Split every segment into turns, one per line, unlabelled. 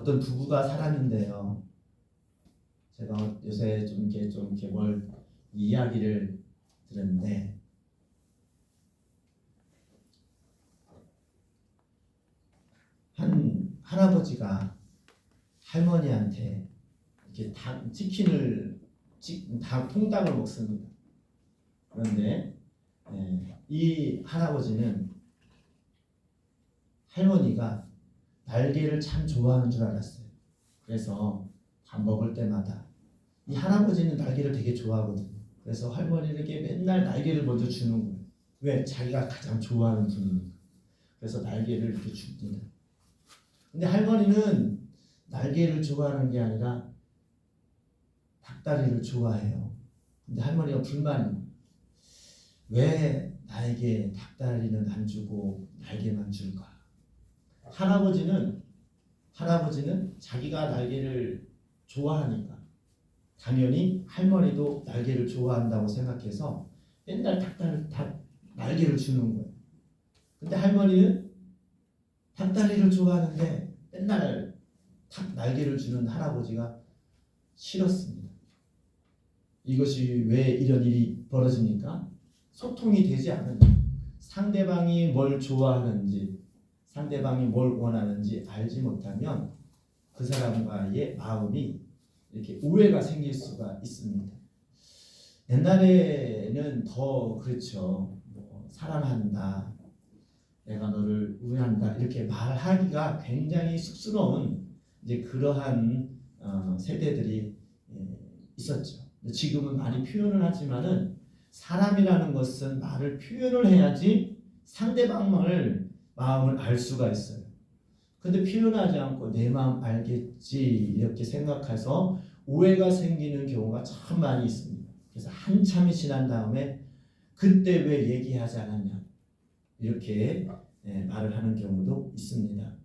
어떤 부부가 살았는데요. 제가 요새 좀 이렇게 뭘 이야기를 들었는데 한 할아버지가 할머니한테 이렇게 치킨을 통닭을 먹습니다. 그런데 이 할아버지는 할머니가 날개를 참 좋아하는 줄 알았어요. 그래서 밥 먹을 때마다 이 할아버지는 날개를 되게 좋아하거든요. 그래서 할머니에게 맨날 날개를 먼저 주는 거예요. 왜? 자기가 가장 좋아하는 분이니까. 그래서 날개를 이렇게 줍니다. 근데 할머니는 날개를 좋아하는 게 아니라 닭다리를 좋아해요. 근데 할머니가 불만이에요. 왜 나에게 닭다리는 안 주고 날개만 줄까? 할아버지는 자기가 날개를 좋아하니까 당연히 할머니도 날개를 좋아한다고 생각해서 맨날 날개를 주는 거예요. 근데 할머니는 닭다리를 좋아하는데 맨날 날개를 주는 할아버지가 싫었습니다. 이것이 왜 이런 일이 벌어집니까? 소통이 되지 않으니까. 상대방이 뭘 좋아하는지, 상대방이 뭘 원하는지 알지 못하면 그 사람과의 마음이 이렇게 오해가 생길 수가 있습니다. 옛날에는 더 그렇죠. 사랑한다, 내가 너를 우애한다 이렇게 말하기가 굉장히 쑥스러운 이제 그러한 세대들이 있었죠. 지금은 많이 표현을 하지만은 사람이라는 것은 말을 표현을 해야지 상대방을 마음을 알 수가 있어요. 근데 표현하지 않고 내 마음 알겠지 이렇게 생각해서 오해가 생기는 경우가 참 많이 있습니다. 그래서 한참이 지난 다음에 그때 왜 얘기하지 않았냐 이렇게 말을 하는 경우도 있습니다.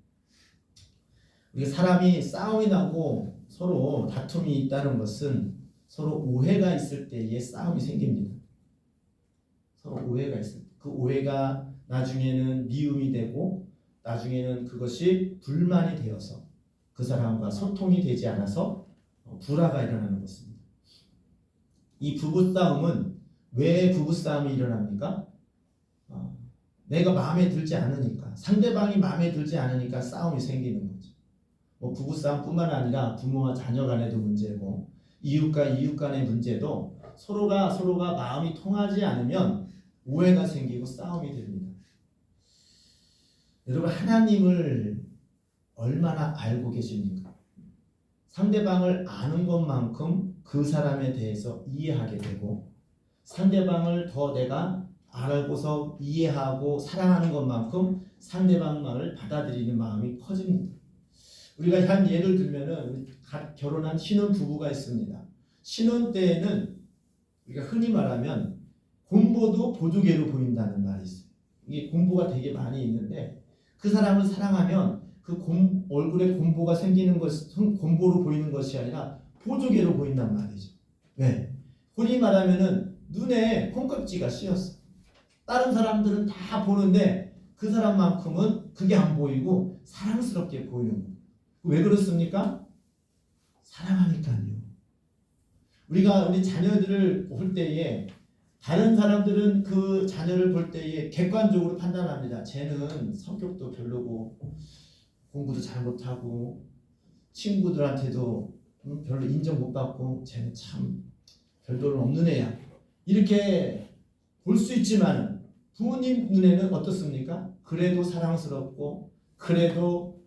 우리가 사람이 싸움이 나고 서로 다툼이 있다는 것은 서로 오해가 있을 때에 싸움이 생깁니다. 서로 오해가 있을 때 그 오해가 나중에는 미움이 되고 나중에는 그것이 불만이 되어서 그 사람과 소통이 되지 않아서 불화가 일어나는 것입니다. 이 부부싸움은 왜 부부싸움이 일어납니까? 내가 마음에 들지 않으니까, 상대방이 마음에 들지 않으니까 싸움이 생기는 거죠. 부부싸움뿐만 아니라 부모와 자녀 간에도 문제고 이웃과 이웃 간의 문제도 서로가 마음이 통하지 않으면 오해가 생기고 싸움이 됩니다. 여러분, 하나님을 얼마나 알고 계십니까? 상대방을 아는 것만큼 그 사람에 대해서 이해하게 되고 상대방을 더 내가 알고서 이해하고 사랑하는 것만큼 상대방 말을 받아들이는 마음이 커집니다. 우리가 한 예를 들면은 결혼한 신혼 부부가 있습니다. 신혼 때에는 우리가 흔히 말하면 곰보도 보조개로 보인다는 말이 있어요. 이게 곰보가 되게 많이 있는데 그 사람을 사랑하면 그 얼굴에 곰보가 생기는 것은 곰보로 보이는 것이 아니라 보조개로 보인단 말이죠. 왜? 흔히 말하면은 눈에 콩깍지가 씌었어. 다른 사람들은 다 보는데 그 사람만큼은 그게 안 보이고 사랑스럽게 보이는 거예요. 왜 그렇습니까? 사랑하니까요. 우리가 우리 자녀들을 볼 때에 다른 사람들은 그 자녀를 볼 때에 객관적으로 판단합니다. 쟤는 성격도 별로고 공부도 잘 못하고 친구들한테도 별로 인정 못 받고 쟤는 참 별도는 없는 애야. 이렇게 볼 수 있지만 부모님 눈에는 어떻습니까? 그래도 사랑스럽고 그래도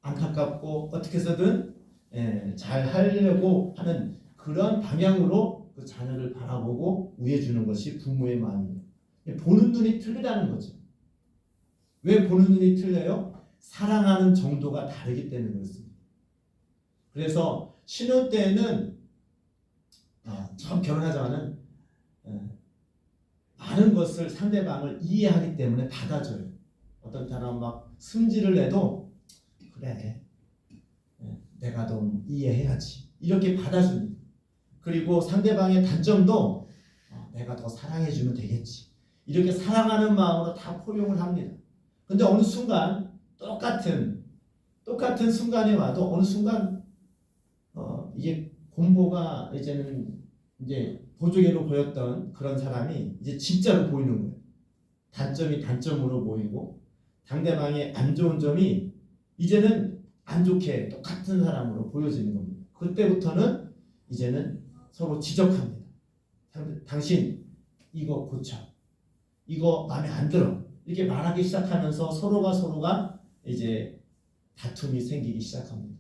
안타깝고 어떻게 해서든 잘 하려고 하는 그런 방향으로 그 자녀를 바라보고 우애주는 것이 부모의 마음입니다. 보는 눈이 틀리다는 거죠. 왜 보는 눈이 틀려요? 사랑하는 정도가 다르기 때문에 그렇습니다. 그래서 신혼 때는 처음 결혼하자마는 많은 것을 상대방을 이해하기 때문에 받아줘요. 어떤 사람은 막 승질을 내도 그래 내가 좀 이해해야지 이렇게 받아줍니다. 그리고 상대방의 단점도 내가 더 사랑해주면 되겠지 이렇게 사랑하는 마음으로 다 포용을 합니다. 근데 어느 순간 똑같은 똑같은 순간에 와도 어느 순간 이게 공보가 이제는 이제 보조개로 보였던 그런 사람이 이제 진짜로 보이는 거예요. 단점이 단점으로 보이고 상대방의 안 좋은 점이 이제는 안 좋게 똑같은 사람으로 보여지는 겁니다. 그때부터는 이제는 서로 지적합니다. 당신 이거 고쳐. 이거 마음에 안 들어. 이렇게 말하기 시작하면서 서로가 이제 다툼이 생기기 시작합니다.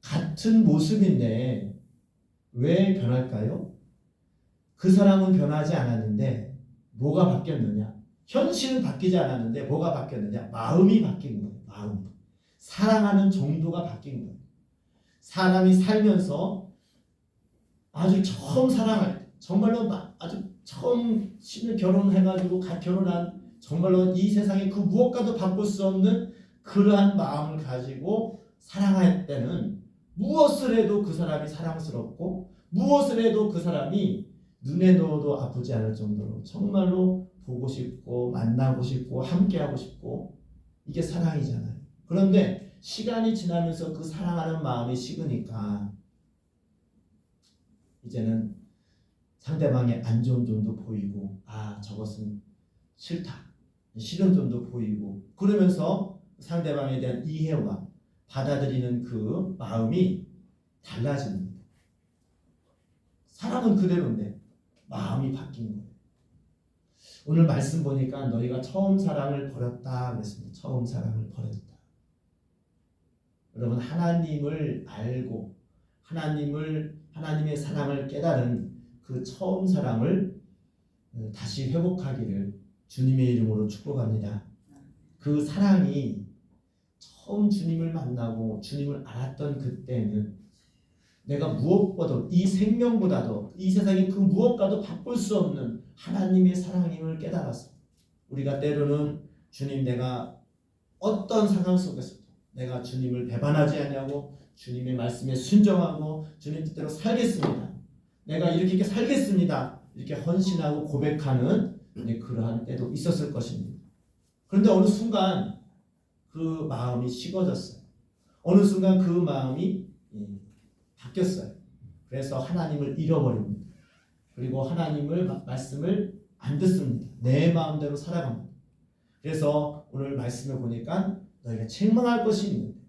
같은 모습인데 왜 변할까요? 그 사람은 변하지 않았는데 뭐가 바뀌었느냐? 현실은 바뀌지 않았는데 뭐가 바뀌었느냐? 마음이 바뀐 거예요. 마음. 사랑하는 정도가 바뀐 거예요. 사람이 살면서 아주 처음 사랑할, 정말로 아주 처음 신을 결혼해가지고 결혼한 정말로 이 세상에 그 무엇과도 바꿀 수 없는 그러한 마음을 가지고 사랑할 때는 무엇을 해도 그 사람이 사랑스럽고 무엇을 해도 그 사람이 눈에 넣어도 아프지 않을 정도로 정말로 보고 싶고 만나고 싶고 함께하고 싶고 이게 사랑이잖아요. 그런데 시간이 지나면서 그 사랑하는 마음이 식으니까 이제는 상대방의 안 좋은 점도 보이고 저것은 싫다. 싫은 점도 보이고 그러면서 상대방에 대한 이해와 받아들이는 그 마음이 달라집니다. 사람은 그대로인데 마음이 바뀌는 거예요. 오늘 말씀 보니까 너희가 처음 사랑을 버렸다 그랬습니다. 처음 사랑을 버렸다. 여러분 하나님을 알고 하나님의 사랑을 깨달은 그 처음 사랑을 다시 회복하기를 주님의 이름으로 축복합니다. 그 사랑이 처음 주님을 만나고 주님을 알았던 그때는 내가 무엇보다도 이 생명보다도 이 세상의 그 무엇과도 바꿀 수 없는 하나님의 사랑임을 깨달았어. 우리가 때로는 주님 내가 어떤 상황 속에서도 내가 주님을 배반하지 않냐고 주님의 말씀에 순종하고 주님 뜻대로 살겠습니다. 내가 이렇게 살겠습니다. 이렇게 헌신하고 고백하는 그러한 때도 있었을 것입니다. 그런데 어느 순간 그 마음이 식어졌어요. 어느 순간 그 마음이 바뀌었어요. 그래서 하나님을 잃어버립니다. 그리고 하나님을 말씀을 안 듣습니다. 내 마음대로 살아갑니다. 그래서 오늘 말씀을 보니까 너희가 책망할 것이 있는데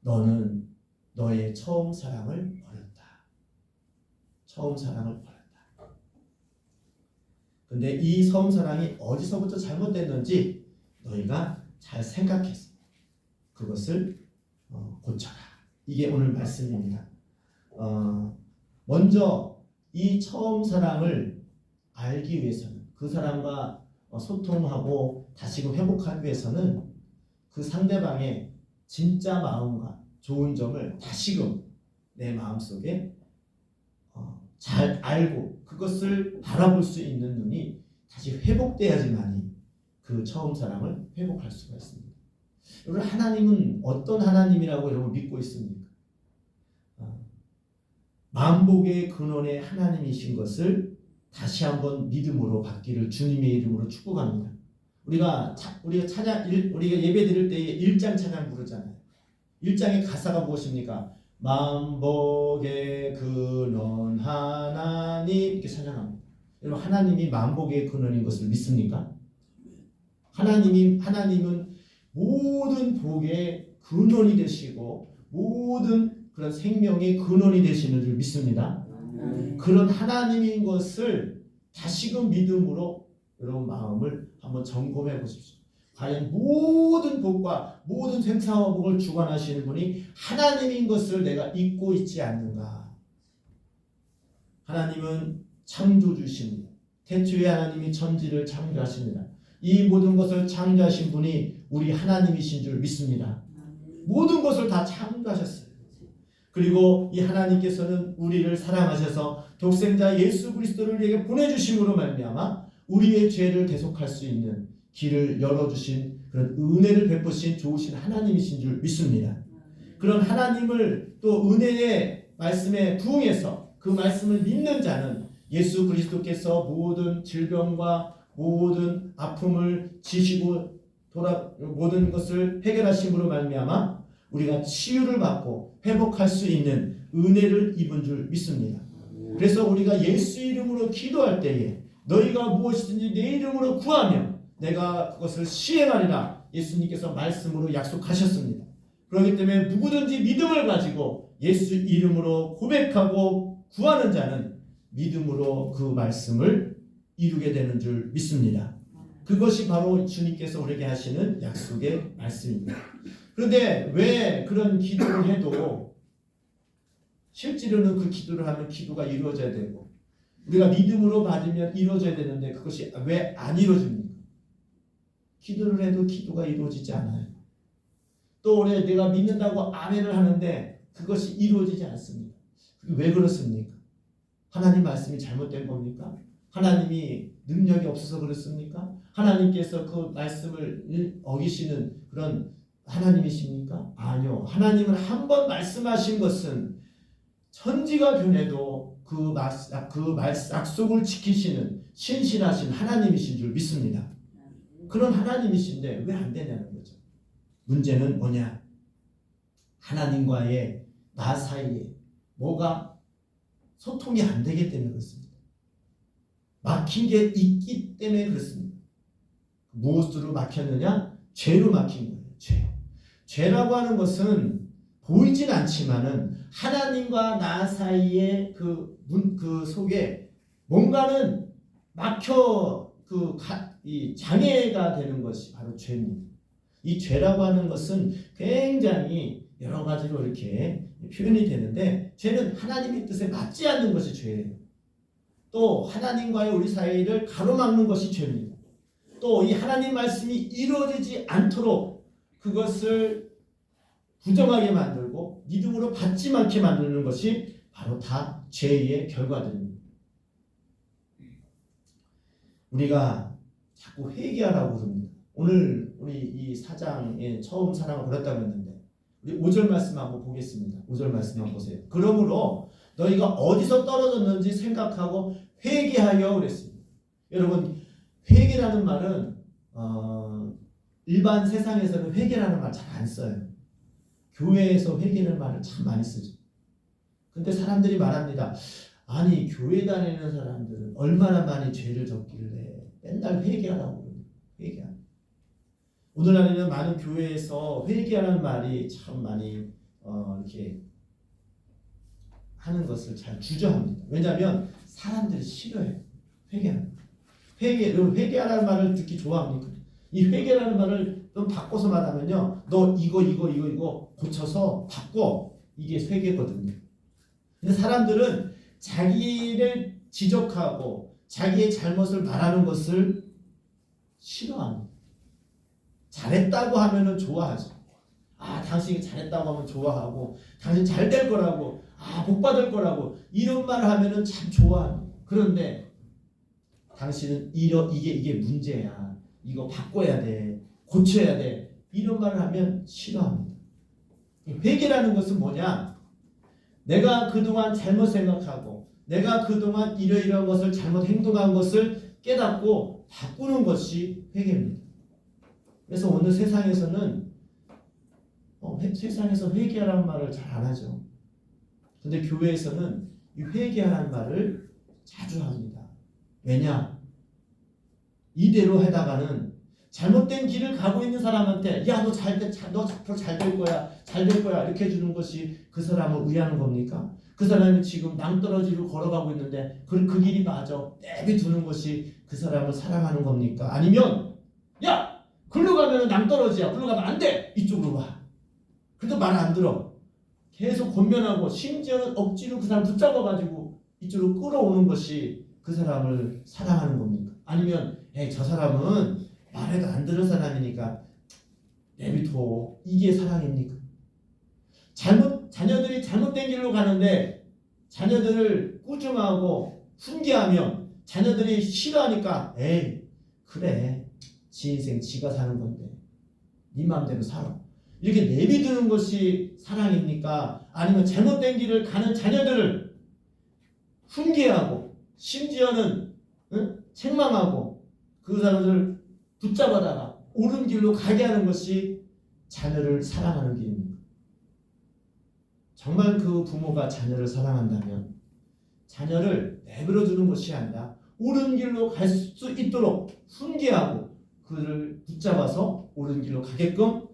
너는 너의 처음 사랑을 버렸다. 처음 사랑을 버렸다. 근데 이 처음 사랑이 어디서부터 잘못됐는지 너희가 잘 생각해서 그것을 고쳐라. 이게 오늘 말씀입니다. 먼저 이 처음 사랑을 알기 위해서는 그 사람과 소통하고 다시금 회복하기 위해서는 그 상대방의 진짜 마음과 좋은 점을 다시금 내 마음속에 잘 알고 그것을 바라볼 수 있는 눈이 다시 회복돼야지만이 그 처음 사랑을 회복할 수가 있습니다. 여러분 하나님은 어떤 하나님이라고 여러분 믿고 있습니까? 만복의 근원의 하나님이신 것을 다시 한번 믿음으로 받기를 주님의 이름으로 축복합니다. 우리가 예배 드릴 때에 1장 찬양 부르잖아요. 1장의 가사가 무엇입니까? 만복의 근원 하나님 이렇게 찬양합니다. 여러분 하나님이 만복의 근원인 것을 믿습니까? 하나님은 모든 복의 근원이 되시고 모든 그런 생명의 근원이 되시는 줄 믿습니다. 그런 하나님인 것을 다시금 믿음으로 여러분 마음을 한번 점검해 보십시오. 과연 모든 복과 모든 생사와 복을 주관하시는 분이 하나님인 것을 내가 잊고 있지 않는가? 하나님은 창조주십니다. 태초에 하나님이 천지를 창조하십니다. 이 모든 것을 창조하신 분이 우리 하나님이신 줄 믿습니다. 모든 것을 다 창조하셨어요. 그리고 이 하나님께서는 우리를 사랑하셔서 독생자 예수 그리스도를 우리에게 보내주심으로 말미암아 우리의 죄를 대속할 수 있는 길을 열어주신 그런 은혜를 베푸신 좋으신 하나님이신 줄 믿습니다. 그런 하나님을 또 은혜의 말씀에 부응해서 그 말씀을 믿는 자는 예수 그리스도께서 모든 질병과 모든 아픔을 지시고 모든 것을 해결하심으로 말미암아 우리가 치유를 받고 회복할 수 있는 은혜를 입은 줄 믿습니다. 그래서 우리가 예수 이름으로 기도할 때에 너희가 무엇이든지 내 이름으로 구하면 내가 그것을 시행하리라 예수님께서 말씀으로 약속하셨습니다. 그렇기 때문에 누구든지 믿음을 가지고 예수 이름으로 고백하고 구하는 자는 믿음으로 그 말씀을 이루게 되는 줄 믿습니다. 그것이 바로 주님께서 우리에게 하시는 약속의 말씀입니다. 그런데 왜 그런 기도를 해도 실제로는 그 기도를 하면 기도가 이루어져야 되고 우리가 믿음으로 받으면 이루어져야 되는데 그것이 왜 안 이루어집니까? 기도를 해도 기도가 이루어지지 않아요. 또 내가 믿는다고 아멘을 하는데 그것이 이루어지지 않습니다. 그게 왜 그렇습니까? 하나님 말씀이 잘못된 겁니까? 하나님이 능력이 없어서 그렇습니까? 하나님께서 그 말씀을 어기시는 그런 하나님이십니까? 아니요. 하나님은 한 번 말씀하신 것은 천지가 변해도 그 약속을 지키시는 신실하신 하나님이신 줄 믿습니다. 그런 하나님이신데 왜 안 되냐는 거죠. 문제는 뭐냐? 하나님과의 나 사이에 뭐가 소통이 안 되기 때문에 그렇습니다. 막힌 게 있기 때문에 그렇습니다. 무엇으로 막혔느냐? 죄로 막힌 거예요. 죄라고 하는 것은 보이진 않지만은 하나님과 나 사이에 그 속에 뭔가는 막혀 이 장애가 되는 것이 바로 죄입니다. 이 죄라고 하는 것은 굉장히 여러 가지로 이렇게 표현이 되는데 죄는 하나님의 뜻에 맞지 않는 것이 죄예요. 또 하나님과의 우리 사이를 가로막는 것이 죄입니다. 또 이 하나님 말씀이 이루어지지 않도록 그것을 부정하게 만들고 믿음으로 받지 않게 만드는 것이 바로 다 죄의 결과들입니다. 우리가 자꾸 회개하라고 그럽니다. 오늘 우리 이 4장의 처음 사랑을 그랬다고 했는데 우리 5절 말씀 한번 보겠습니다. 5절 말씀 한번 보세요. 그러므로 너희가 어디서 떨어졌는지 생각하고 회개하여 그랬습니다. 여러분 회개라는 말은 일반 세상에서는 회개라는 말 잘 안 써요. 교회에서 회개라는 말을 참 많이 쓰죠. 근데 사람들이 말합니다. 아니 교회 다니는 사람들은 얼마나 많이 죄를 졌길래 맨날 회개하라고 그러냐. 회개하라. 오늘날에는 많은 교회에서 회개하는 말이 참 많이 이렇게 하는 것을 잘 주저합니다. 왜냐하면 사람들이 싫어해요. 회개하는 거. 회개하라는 말을 듣기 좋아합니까? 이 회개라는 말을 좀 바꿔서 말하면요. 너 이거 고쳐서 바꿔. 이게 회개거든요. 근데 사람들은 자기를 지적하고 자기의 잘못을 말하는 것을 싫어합니다. 잘했다고 하면은 좋아하죠. 아, 당신이 잘했다고 하면 좋아하고, 당신 잘 될 거라고, 복 받을 거라고, 이런 말을 하면은 참 좋아합니다. 그런데 당신은 이게 문제야. 이거 바꿔야 돼. 고쳐야 돼. 이런 말을 하면 싫어합니다. 회개라는 것은 뭐냐? 내가 그동안 잘못 생각하고, 내가 그동안 이러이러한 것을 잘못 행동한 것을 깨닫고 바꾸는 것이 회개입니다. 그래서 오늘 세상에서는 세상에서 회개하라는 말을 잘 안 하죠. 근데 교회에서는 이 회개하라는 말을 자주 합니다. 왜냐? 이대로 하다가는 잘못된 길을 가고 있는 사람한테 야, 너 앞으로 잘 될 거야 이렇게 해주는 것이 그 사람을 위하는 겁니까? 그 사람이 지금 낭떠러지로 걸어가고 있는데 그 길이 맞아 내비두는 것이 그 사람을 사랑하는 겁니까? 아니면 야! 글로 가면 낭떠러지야. 글로 가면 안 돼. 이쪽으로 와. 그래도 말 안 들어. 계속 권면하고 심지어는 억지로 그 사람 붙잡아가지고 이쪽으로 끌어오는 것이 그 사람을 사랑하는 겁니까? 아니면 저 사람은 말해도 안 들은 사람이니까 내비둬. 이게 사랑입니까? 자녀들이 잘못된 길로 가는데 자녀들을 꾸중하고 훈계하면 자녀들이 싫어하니까 그래. 지 인생 지가 사는 건데 네 마음대로 살아. 이렇게 내비두는 것이 사랑입니까? 아니면 잘못된 길을 가는 자녀들을 훈계하고 심지어는 책망하고 그 사람들을 붙잡아다가 옳은 길로 가게 하는 것이 자녀를 사랑하는 길입니다. 정말 그 부모가 자녀를 사랑한다면 자녀를 내버려 두는 것이 아니라 옳은 길로 갈 수 있도록 훈계하고 그를 붙잡아서 옳은 길로 가게끔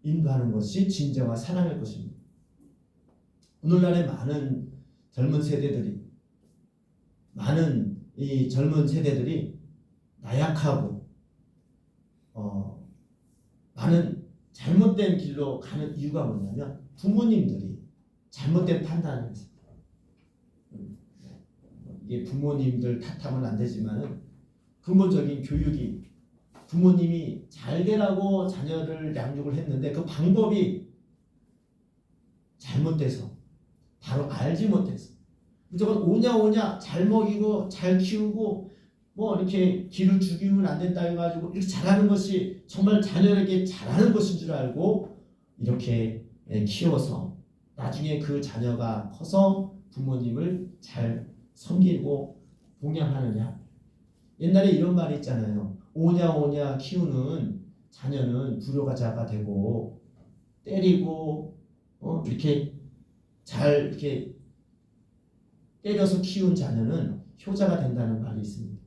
인도하는 것이 진정한 사랑일 것입니다. 오늘날의 많은 젊은 세대들이 나약하고 많은 잘못된 길로 가는 이유가 뭐냐면 부모님들이 잘못된 판단을 해서 이게 부모님들 탓하면 안 되지만은 근본적인 교육이 부모님이 잘 되라고 자녀를 양육을 했는데 그 방법이 잘못돼서 바로 알지 못해서 무조건 오냐 잘 먹이고 잘 키우고 뭐 이렇게 기를 죽이면 안 된다 해가지고 이렇게 잘하는 것이 정말 자녀에게 잘하는 것인 줄 알고 이렇게 키워서 나중에 그 자녀가 커서 부모님을 잘 섬기고 봉양하느냐. 옛날에 이런 말이 있잖아요. 오냐 키우는 자녀는 불효자가 되고 때리고 이렇게 잘 이렇게 때려서 키운 자녀는 효자가 된다는 말이 있습니다.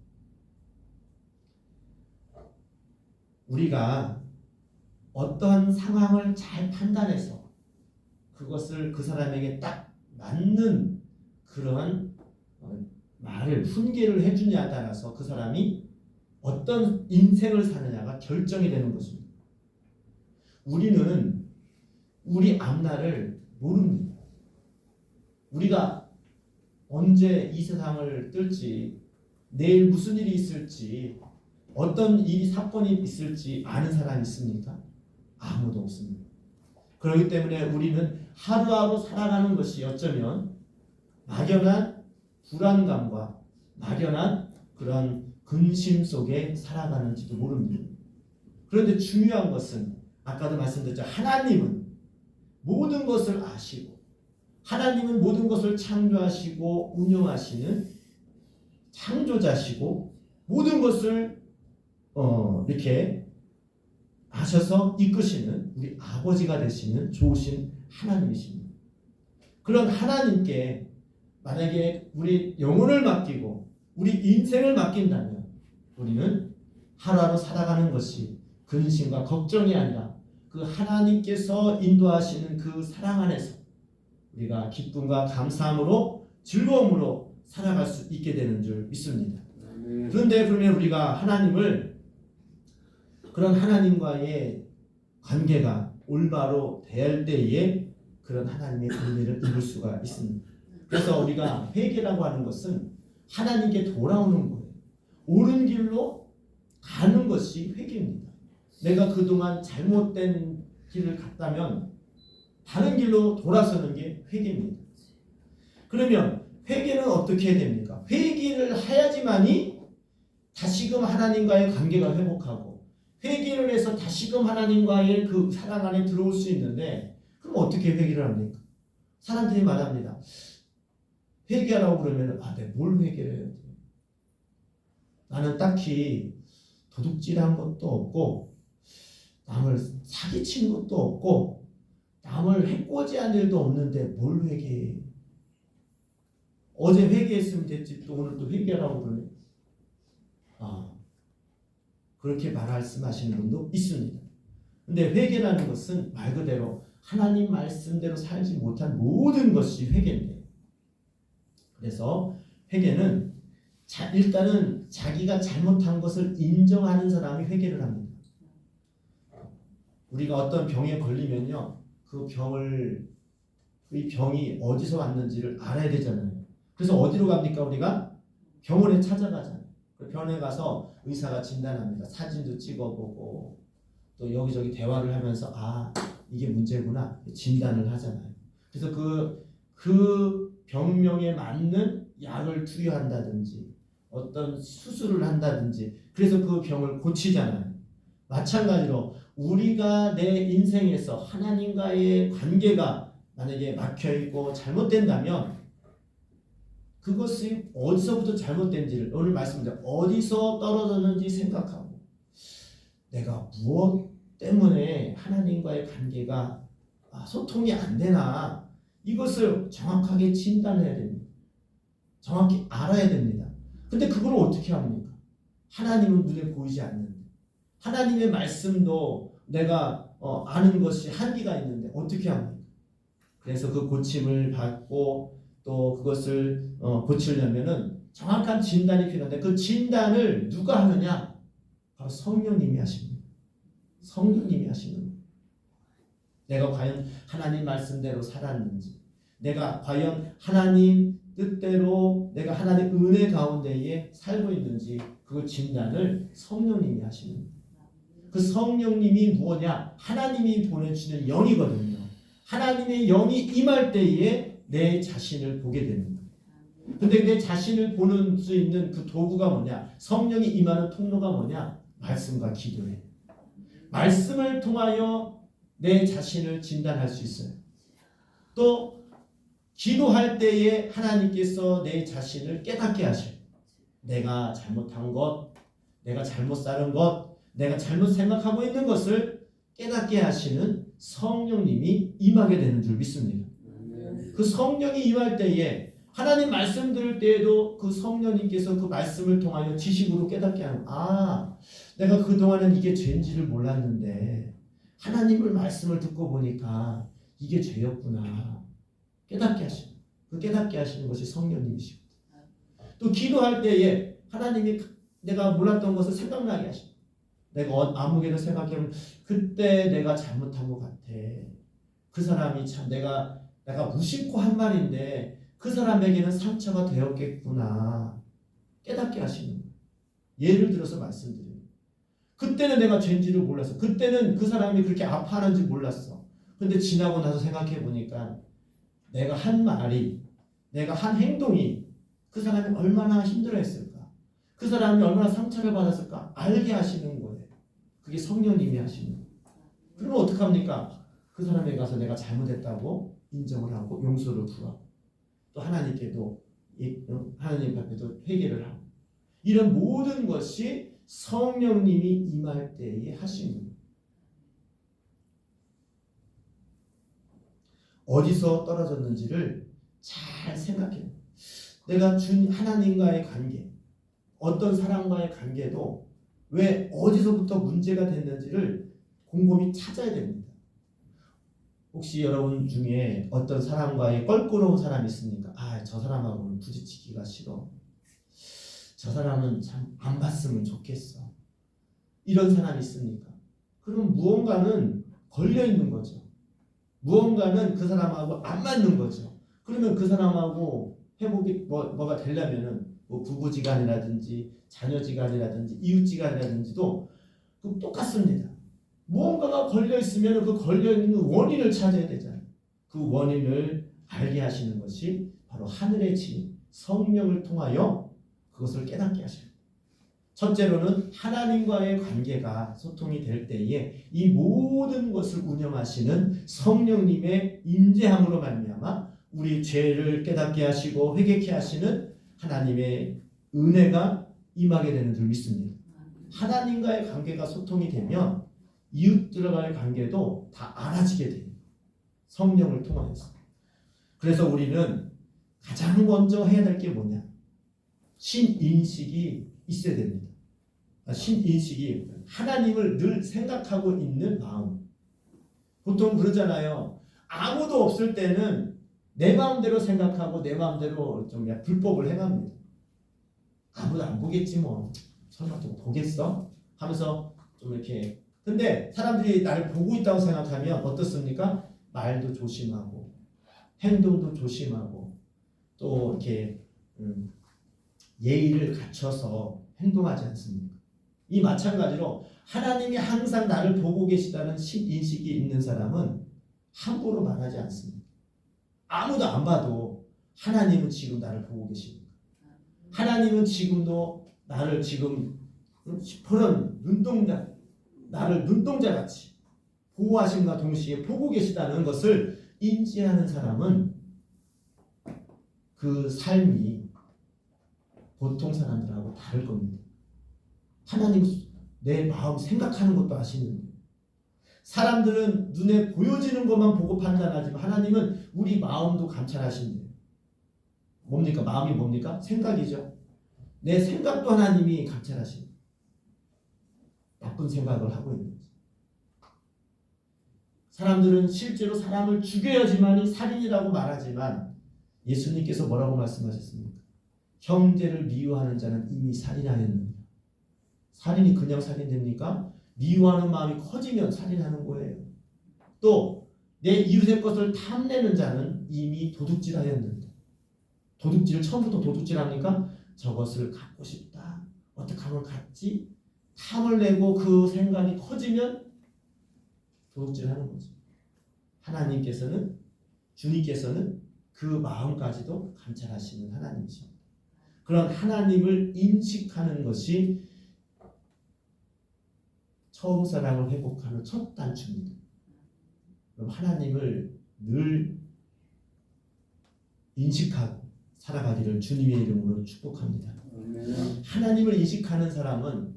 우리가 어떠한 상황을 잘 판단해서 그것을 그 사람에게 딱 맞는 그러한 말을 훈계를 해주냐에 따라서 그 사람이 어떤 인생을 사느냐가 결정이 되는 것입니다. 우리는 우리 앞날을 모릅니다. 우리가 언제 이 세상을 뜰지 내일 무슨 일이 있을지 어떤 일이 사건이 있을지 아는 사람이 있습니까? 아무도 없습니다. 그렇기 때문에 우리는 하루하루 살아가는 것이 어쩌면 막연한 불안감과 막연한 그런 근심 속에 살아가는지도 모릅니다. 그런데 중요한 것은 아까도 말씀드렸죠. 하나님은 모든 것을 아시고 하나님은 모든 것을 창조하시고 운영하시는 창조자시고 모든 것을 이렇게 아셔서 이끄시는 우리 아버지가 되시는 좋으신 하나님이십니다. 그런 하나님께 만약에 우리 영혼을 맡기고 우리 인생을 맡긴다면 우리는 하루하루 살아가는 것이 근심과 걱정이 아니라 그 하나님께서 인도하시는 그 사랑 안에서 우리가 기쁨과 감사함으로 즐거움으로 살아갈 수 있게 되는 줄 믿습니다. 그런데 그러면 우리가 하나님을 그런 하나님과의 관계가 올바로 될 때에 그런 하나님의 은혜를 입을 수가 있습니다. 그래서 우리가 회개라고 하는 것은 하나님께 돌아오는 거예요. 옳은 길로 가는 것이 회개입니다. 내가 그동안 잘못된 길을 갔다면 다른 길로 돌아서는 게 회개입니다. 그러면 회개는 어떻게 해야 됩니까? 회개를 해야지만이 다시금 하나님과의 관계가 회복하고 회개를 해서 다시금 하나님과의 그 사랑 안에 들어올 수 있는데 그럼 어떻게 회개를 합니까? 사람들이 말합니다. 회개하라고 그러면 내가 뭘 회개를 해야 돼? 나는 딱히 도둑질한 것도 없고 남을 사기친 것도 없고 남을 해코지한 일도 없는데 뭘 회개해? 어제 회개했으면 됐지 또 오늘 또 회개하라고 그러네. 그렇게 말씀하시는 분도 있습니다. 근데 회개라는 것은 말 그대로 하나님 말씀대로 살지 못한 모든 것이 회개인데 그래서 회개는 일단은 자기가 잘못한 것을 인정하는 사람이 회개를 합니다. 우리가 어떤 병에 걸리면요 이 병이 어디서 왔는지를 알아야 되잖아요. 그래서 어디로 갑니까? 우리가 병원에 찾아가잖아요. 그 병원에 가서 의사가 진단합니다. 사진도 찍어보고 또 여기저기 대화를 하면서 이게 문제구나 진단을 하잖아요. 그래서 그 병명에 맞는 약을 투여한다든지 어떤 수술을 한다든지 그래서 그 병을 고치잖아요. 마찬가지로 우리가 내 인생에서 하나님과의 관계가 만약에 막혀있고 잘못된다면 그것이 어디서부터 잘못된지를 오늘 말씀드린 어디서 떨어졌는지 생각하고 내가 무엇 때문에 하나님과의 관계가 소통이 안 되나, 이것을 정확하게 진단해야 됩니다. 정확히 알아야 됩니다. 근데 그걸 어떻게 합니까? 하나님은 눈에 보이지 않는데, 하나님의 말씀도 내가 아는 것이 한계가 있는데 어떻게 합니까? 그래서 그 고침을 받고 또 그것을 고치려면은 정확한 진단이 필요한데, 그 진단을 누가 하느냐? 바로 성령님이 하십니다. 성령님이 하시는 거예요. 내가 과연 하나님 말씀대로 살았는지, 내가 과연 하나님 뜻대로 내가 하나님의 은혜 가운데에 살고 있는지, 그 진단을 성령님이 하시는 거예요. 그 성령님이 무엇냐? 하나님이 보내주시는 영이거든요. 하나님의 영이 임할 때에 내 자신을 보게 됩니다. 근데 내 자신을 보는 수 있는 그 도구가 뭐냐? 성령이 임하는 통로가 뭐냐? 말씀과 기도예요. 말씀을 통하여 내 자신을 진단할 수 있어요. 또 기도할 때에 하나님께서 내 자신을 깨닫게 하셔요. 내가 잘못한 것, 내가 잘못 사는 것, 내가 잘못 생각하고 있는 것을 깨닫게 하시는 성령님이 임하게 되는 줄 믿습니다. 그 성령이 임할 때에 하나님 말씀 들을 때에도 그 성령님께서 그 말씀을 통하여 지식으로 깨닫게 하는, 내가 그동안은 이게 죄인지를 몰랐는데 하나님의 말씀을 듣고 보니까 이게 죄였구나 깨닫게 하시는, 그 깨닫게 하시는 것이 성령님이십니다. 또 기도할 때에 하나님이 내가 몰랐던 것을 생각나게 하십니다. 내가 아무개를 생각하면 그때 내가 잘못한 것 같아. 그 사람이 참 내가 무심코 한 말인데 그 사람에게는 상처가 되었겠구나 깨닫게 하시는 거예요. 예를 들어서 말씀드려요. 그때는 내가 죄인지를 몰랐어. 그때는 그 사람이 그렇게 아파하는지 몰랐어. 근데 지나고 나서 생각해 보니까 내가 한 말이, 내가 한 행동이 그 사람이 얼마나 힘들어했을까, 그 사람이 얼마나 상처를 받았을까 알게 하시는 거예요. 그게 성령님이 하시는 거예요. 그러면 어떡합니까? 그 사람에게 가서 내가 잘못했다고 인정을 하고 용서를 구하고 또 하나님께도 하나님 앞에도 회개를 하고, 이런 모든 것이 성령님이 임할 때에 하시는 거예요. 어디서 떨어졌는지를 잘 생각해요. 내가 하나님과의 관계, 어떤 사람과의 관계도 왜 어디서부터 문제가 됐는지를 곰곰이 찾아야 됩니다. 혹시 여러분 중에 어떤 사람과의 껄끄러운 사람이 있습니까? 저 사람하고는 부딪히기가 싫어. 저 사람은 참 안 봤으면 좋겠어. 이런 사람이 있습니까? 그러면 무언가는 걸려있는 거죠. 무언가는 그 사람하고 안 맞는 거죠. 그러면 그 사람하고 회복이 뭐가 되려면은 부부지간이라든지 자녀지간이라든지 이웃지간이라든지도 똑같습니다. 무언가가 걸려있으면 그 걸려있는 원인을 찾아야 되잖아요. 그 원인을 알게 하시는 것이 바로 하늘의 지 성령을 통하여 그것을 깨닫게 하셔요. 첫째로는 하나님과의 관계가 소통이 될 때에 이 모든 것을 운영하시는 성령님의 임재함으로 말미암아 우리 죄를 깨닫게 하시고 회개케 하시는 하나님의 은혜가 임하게 되는 줄 믿습니다. 하나님과의 관계가 소통이 되면 이웃들과의 관계도 다 알아지게 돼요. 성령을 통하여서. 그래서 우리는 가장 먼저 해야 될 게 뭐냐? 신인식이 있어야 됩니다. 신인식이 하나님을 늘 생각하고 있는 마음. 보통 그러잖아요. 아무도 없을 때는 내 마음대로 생각하고 내 마음대로 좀 불법을 행합니다. 아무도 안 보겠지 뭐. 설마 또 보겠어? 하면서 좀 이렇게. 근데 사람들이 나를 보고 있다고 생각하면 어떻습니까? 말도 조심하고 행동도 조심하고 또 이렇게 예의를 갖춰서 행동하지 않습니까? 이 마찬가지로 하나님이 항상 나를 보고 계시다는 인식이 있는 사람은 함부로 말하지 않습니다. 아무도 안 봐도 하나님은 지금 나를 보고 계십니다. 하나님은 지금도 나를 지금 시퍼런 눈동자, 나를 눈동자같이 보호하심과 동시에 보고 계시다는 것을 인지하는 사람은 그 삶이 보통 사람들하고 다를 겁니다. 하나님 내 마음 생각하는 것도 아시는데 사람들은 눈에 보여지는 것만 보고 판단하지만 하나님은 우리 마음도 감찰하신대요. 뭡니까? 마음이 뭡니까? 생각이죠. 내 생각도 하나님이 감찰하십니다. 나쁜 생각을 하고 있는지. 사람들은 실제로 사람을 죽여야지만이 살인이라고 말하지만 예수님께서 뭐라고 말씀하셨습니까? 형제를 미워하는 자는 이미 살인하였느니라. 살인이 그냥 살인됩니까? 미워하는 마음이 커지면 살인하는 거예요. 또 내 이웃의 것을 탐내는 자는 이미 도둑질하였는데 도둑질을 처음부터 도둑질합니까? 저것을 갖고 싶다. 어떻게 하면 갖지? 탐을 내고 그 생각이 커지면 도둑질하는 거죠. 하나님께서는 주님께서는 그 마음까지도 감찰하시는 하나님이십니다. 그런 하나님을 인식하는 것이 처음 사랑을 회복하는 첫 단추입니다. 그럼 하나님을 늘 인식하고 살아가기를 주님의 이름으로 축복합니다. 하나님을 인식하는 사람은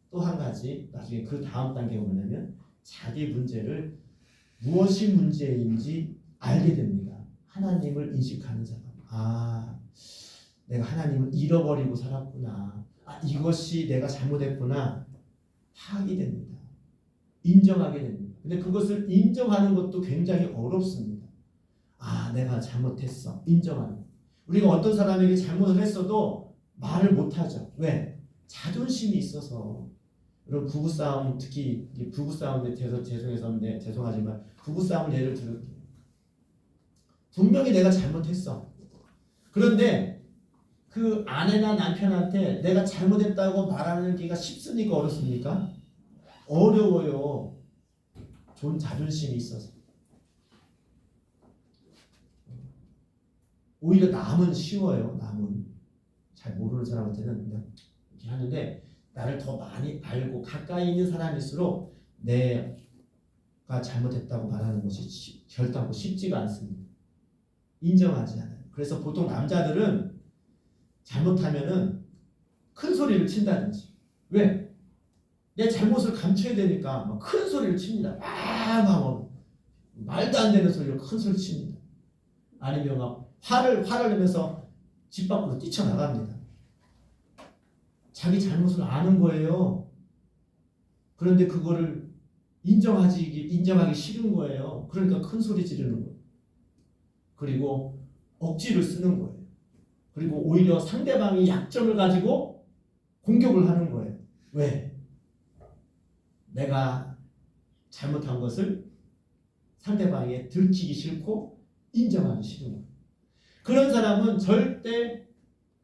또 한 가지 나중에 그 다음 단계가 뭐냐면 자기 문제를 무엇이 문제인지 알게 됩니다. 하나님을 인식하는 사람. 아, 내가 하나님을 잃어버리고 살았구나. 아, 이것이 내가 잘못했구나. 파악이 됩니다. 인정하게 됩니다. 근데 그것을 인정하는 것도 굉장히 어렵습니다. 아, 내가 잘못했어. 인정하는 거. 우리가 어떤 사람에게 잘못을 했어도 말을 못하죠. 왜? 자존심이 있어서. 여러분 부부싸움, 특히 부부싸움에 대해서 죄송하지만 부부싸움을 예를 들을게요. 분명히 내가 잘못했어. 그런데 그 아내나 남편한테 내가 잘못했다고 말하기가 쉽습니까? 어렵습니까? 어려워요. 좋은 자존심이 있어서. 오히려 남은 쉬워요. 남은 잘 모르는 사람한테는 그냥 이렇게 하는데 나를 더 많이 알고 가까이 있는 사람일수록 내가 잘못했다고 말하는 것이 결단코 쉽지가 않습니다. 인정하지 않아요. 그래서 보통 남자들은 잘못하면은 큰 소리를 친다든지. 왜? 내 잘못을 감춰야 되니까 막 큰 소리를 칩니다. 막 말도 안 되는 소리로 큰 소리 칩니다. 아니면 막 화를 내면서 집 밖으로 뛰쳐나갑니다. 자기 잘못을 아는 거예요. 그런데 그거를 인정하기 싫은 거예요. 그러니까 큰 소리 지르는 거예요. 그리고 억지를 쓰는 거예요. 그리고 오히려 상대방이 약점을 가지고 공격을 하는 거예요. 왜? 내가 잘못한 것을 상대방에 들키기 싫고 인정하기 싫은 거예요. 그런 사람은 절대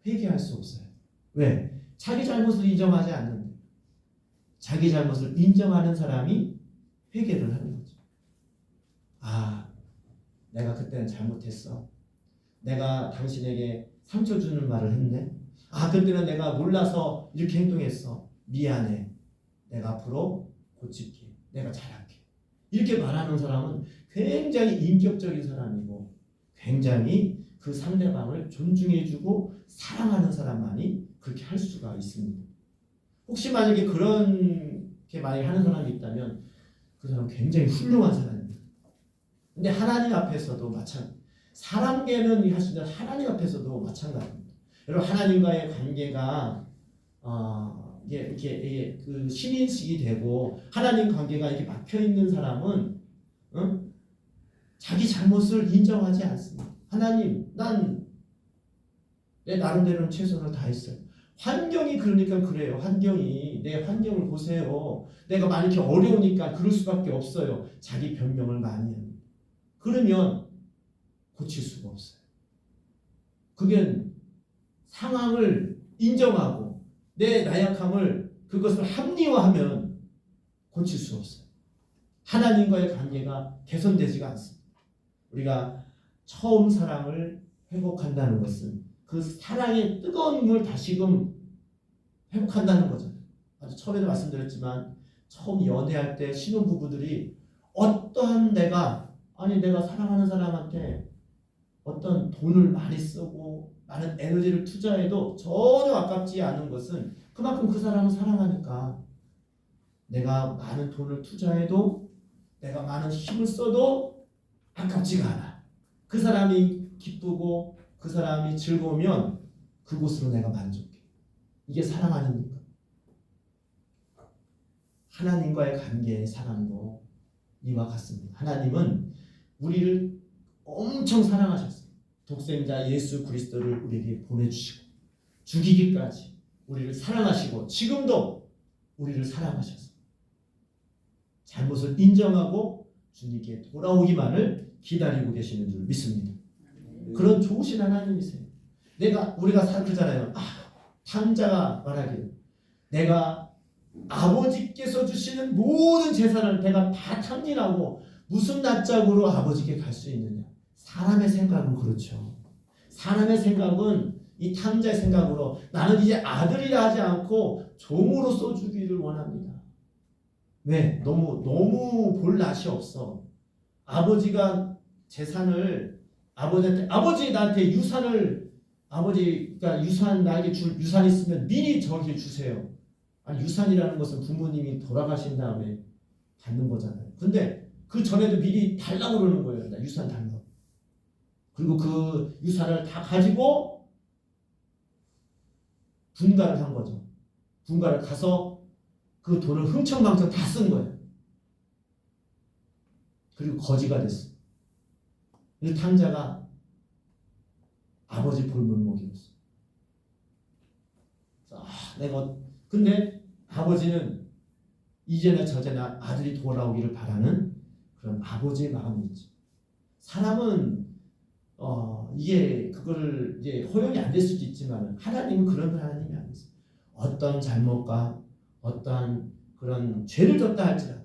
회개할 수 없어요. 왜? 자기 잘못을 인정하지 않는데 자기 잘못을 인정하는 사람이 회개를 하는 거죠. 아, 내가 그때는 잘못했어. 내가 당신에게 상처 주는 말을 했네. 아, 그때는 내가 몰라서 이렇게 행동했어. 미안해. 내가 앞으로 고칠게. 내가 잘할게. 이렇게 말하는 사람은 굉장히 인격적인 사람이고 굉장히 그 상대방을 존중해주고 사랑하는 사람만이 그렇게 할 수가 있습니다. 혹시 만약에 그렇게 만약에 하는 사람이 있다면 그 사람은 굉장히 훌륭한 사람입니다. 근데 하나님 앞에서도 마찬가지. 사람계는 할 수 있는 하나님 앞에서도 마찬가지입니다. 여러분 하나님과의 관계가 이게 그 신인식이 되고 하나님 관계가 이렇게 막혀 있는 사람은 자기 잘못을 인정하지 않습니다. 하나님, 난 내 나름대로는 최선을 다했어요. 환경이 그러니까 그래요. 내 환경을 보세요. 내가 많이 이렇게 어려우니까 그럴 수밖에 없어요. 자기 변명을 많이 합니다. 그러면 고칠 수가 없어요. 그게 상황을 인정하고 내 나약함을 그것을 합리화하면 고칠 수 없어요. 하나님과의 관계가 개선되지가 않습니다. 우리가 처음 사랑을 회복한다는 것은 그 사랑의 뜨거움을 다시금 회복한다는 거잖아요. 아주 처음에도 말씀드렸지만 처음 연애할 때 신혼부부들이 어떠한 내가 사랑하는 사람한테 어떤 돈을 많이 쓰고 많은 에너지를 투자해도 전혀 아깝지 않은 것은 그만큼 그 사람을 사랑하니까 내가 많은 돈을 투자해도 내가 많은 힘을 써도 아깝지가 않아. 그 사람이 기쁘고 그 사람이 즐거우면 그곳으로 내가 만족해. 이게 사랑 아닙니까? 하나님과의 관계의 사랑도 이와 같습니다. 하나님은 우리를 엄청 사랑하셨어요. 독생자 예수 그리스도를 우리에게 보내주시고 죽이기까지 우리를 사랑하시고 지금도 우리를 사랑하셨어요. 잘못을 인정하고 주님께 돌아오기만을 기다리고 계시는 줄 믿습니다. 그런 좋으신 하나님이세요. 우리가 그러잖아요. 탕자가 말하기를 내가 아버지께서 주시는 모든 재산을 내가 다 탕진하고 무슨 낯짝으로 아버지께 갈 수 있느냐. 사람의 생각은 그렇죠. 사람의 생각은 이 탕자의 생각으로 나는 이제 아들이라 하지 않고 종으로서 주기를 원합니다. 왜? 너무 볼 낯이 없어. 아버지가 재산을 아버지한테 아버지 나한테 유산을 아버지가 유산 나에게 줄 유산 있으면 미리 저에게 주세요. 아니 유산이라는 것은 부모님이 돌아가신 다음에 받는 거잖아요. 근데 그 전에도 미리 달라고 그러는 거예요. 나 유산 달라고. 그리고 그 유산을 다 가지고 분가를 한 거죠. 분가를 가서 그 돈을 흥청망청 다 쓴 거예요. 그리고 거지가 됐어. 이 탕자가 아버지 볼문목이었어. 근데 아버지는 이제나 저제나 아들이 돌아오기를 바라는 그런 아버지의 마음이 있죠. 사람은 이게 그거를 이제 허용이 안 될 수도 있지만 하나님은 그런 하나님이 아니세요. 어떤 잘못과 어떠한 그런 죄를 졌다 할지라도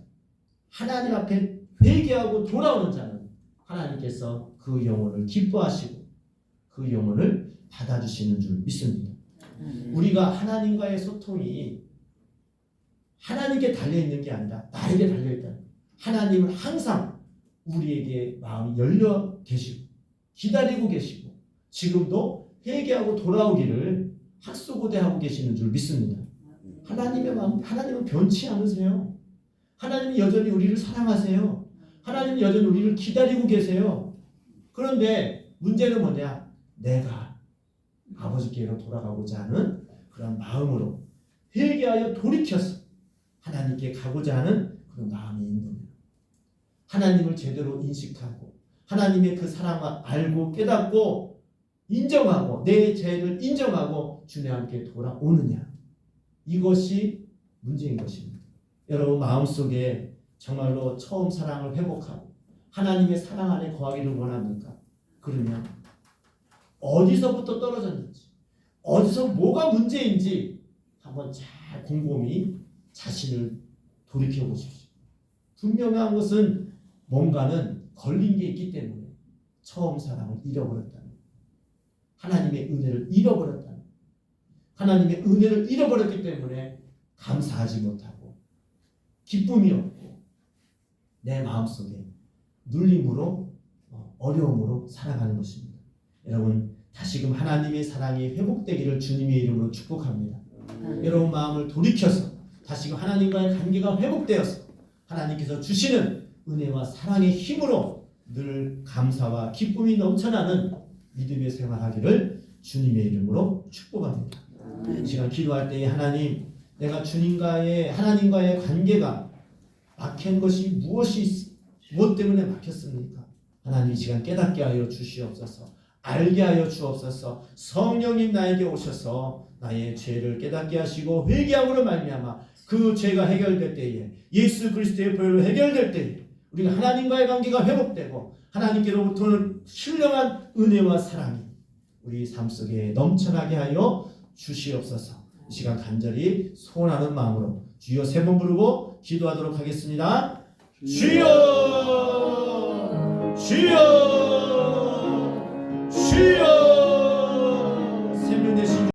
하나님 앞에 회개하고 돌아오는 자는 하나님께서 그 영혼을 기뻐하시고 그 영혼을 받아주시는 줄 믿습니다. 우리가 하나님과의 소통이 하나님께 달려있는 게 아니라 나에게 달려있다. 하나님은 항상 우리에게 마음이 열려 계시고 기다리고 계시고 지금도 회개하고 돌아오기를 학수고대하고 계시는 줄 믿습니다. 하나님의 마음, 하나님은 변치 않으세요. 하나님은 여전히 우리를 사랑하세요. 하나님은 여전히 우리를 기다리고 계세요. 그런데 문제는 뭐냐? 내가 아버지께로 돌아가고자 하는 그런 마음으로 회개하여 돌이켜서 하나님께 가고자 하는 그런 마음이 있는 거예요. 하나님을 제대로 인식하고 하나님의 그 사랑을 알고 깨닫고 인정하고 내 죄를 인정하고 주님 함께 돌아오느냐. 이것이 문제인 것입니다. 여러분 마음속에 정말로 처음 사랑을 회복하고 하나님의 사랑 안에 거하기를 원합니까? 그러면 어디서부터 떨어졌는지 어디서 뭐가 문제인지 한번 잘 곰곰이 자신을 돌이켜 보십시오. 분명한 것은 뭔가는 걸린 게 있기 때문에 처음 사랑을 잃어버렸다는 하나님의 은혜를 잃어버렸다는 하나님의 은혜를 잃어버렸기 때문에 감사하지 못하고 기쁨이 없고 내 마음속에 눌림으로 어려움으로 살아가는 것입니다. 여러분 다시금 하나님의 사랑이 회복되기를 주님의 이름으로 축복합니다. 여러분 마음을 돌이켜서 다시금 하나님과의 관계가 회복되어서 하나님께서 주시는 은혜와 사랑의 힘으로 늘 감사와 기쁨이 넘쳐나는 믿음의 생활하기를 주님의 이름으로 축복합니다. 이 시간 기도할 때에 하나님, 내가 하나님과의 관계가 막힌 것이 무엇 때문에 막혔습니까? 하나님 이 시간 깨닫게 하여 주시옵소서. 알게 하여 주옵소서. 성령님 나에게 오셔서 나의 죄를 깨닫게 하시고 회개함으로 말미암아 그 죄가 해결될 때에 예수 그리스도의 보혈로 해결될 때에 우리가 하나님과의 관계가 회복되고 하나님께로부터는 신령한 은혜와 사랑이 우리 삶 속에 넘쳐나게 하여 주시옵소서. 이 시간 간절히 소원하는 마음으로 주여 세 번 부르고 기도하도록 하겠습니다. 주여 주여 주여